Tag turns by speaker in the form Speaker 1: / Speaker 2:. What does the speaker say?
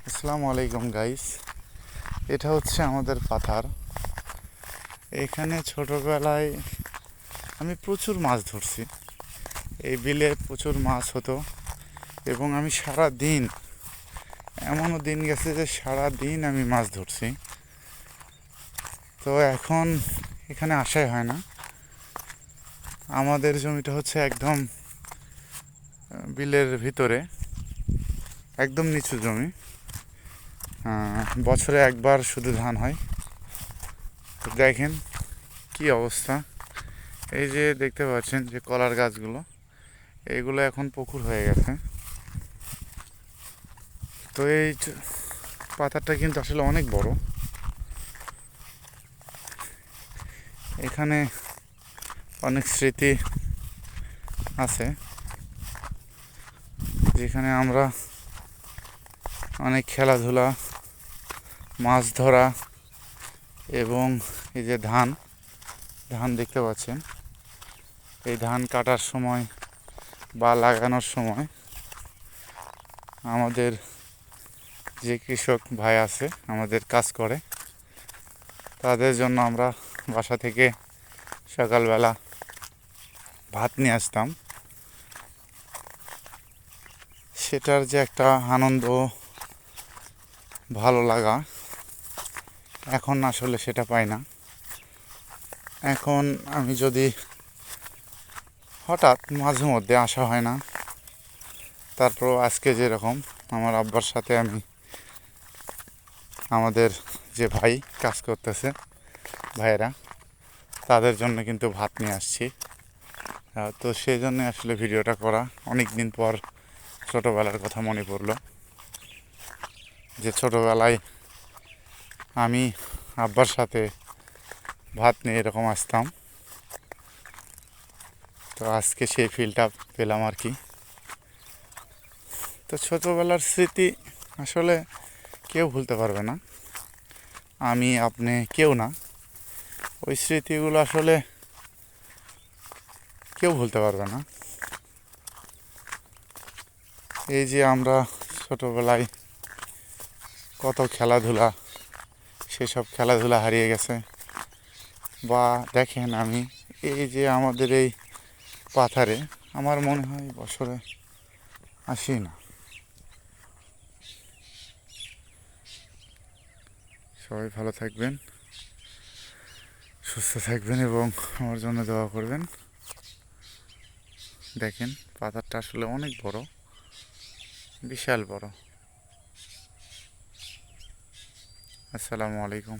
Speaker 1: আসসালামু আলাইকুম গাইস। এটা হচ্ছে আমাদের পাথার। এখানে ছোটবেলায় আমি প্রচুর মাছ ধরছি। এই বিলে প্রচুর মাছ হতো এবং আমি সারা দিন, এমনও দিন গেছে যে সারা দিন আমি মাছ ধরছি। তো এখন এখানে আসাই হয় না। আমাদের জমিটা হচ্ছে একদম বিলের ভিতরে, একদম নিচু জমি। বছরে একবার শুধু ধান হয়। তো দেখেন কি অবস্থা। এই যে দেখতে পাচ্ছেন যে কলার গাছগুলো, এইগুলো এখন পুকুর হয়ে গেছে। তো এই পাথরটা কিন্তু আসলে অনেক বড়। এখানে অনেক স্মৃতি আছে, যেখানে আমরা অনেক খেলাধুলা, মাছ ধরা এবং এই যে ধান ধান দেখতে পাচ্ছেন, এই ধান কাটার সময় বা লাগানোর সময় আমাদের যে কৃষক ভাই আছে, আমাদের কাজ করে, তাদের জন্য আমরা বাসা থেকে সকালবেলা ভাত নিয়ে আসতাম। সেটার যে একটা আনন্দ, ভালো লাগা, এখন আসলে সেটা পাই না। এখন আমি যদি হঠাৎ মাঝে মধ্যে আসা হয় না, তারপর আজকে যেরকম আমার আব্বার সাথে আমি আমাদের যে ভাই কাজ করতেছে, ভাইয়েরা, তাদের জন্য কিন্তু ভাত নিয়ে আসছি। তো সেই জন্য আসলে ভিডিওটা করা। অনেক দিন পর ছোটোবেলার কথা মনে পড়লো, যে ছোটোবেলায় আমি আব্বার সাথে ভাত নিয়ে এরকম আসতাম। তো আজকে সেই ফিলটা পেলাম আর কি। তো ছোটোবেলার স্মৃতি আসলে কেউ ভুলতে পারবে না, আমি, আপনি, কেউ না। ওই স্মৃতিগুলো আসলে কেউ ভুলতে পারবে না। এই যে আমরা ছোটোবেলায় কত খেলাধুলা, সেসব খেলাধুলা হারিয়ে গেছে। বা দেখেন, আমি এই যে আমাদের এই পাথারে আমার মনে হয় বছরে আসি না। সবাই ভালো থাকবেন, সুস্থ থাকবেন এবং আমার জন্য দোয়া করবেন। দেখেন পাথারটা আসলে অনেক বড়, বিশাল বড়। আসসালামু আলাইকুম।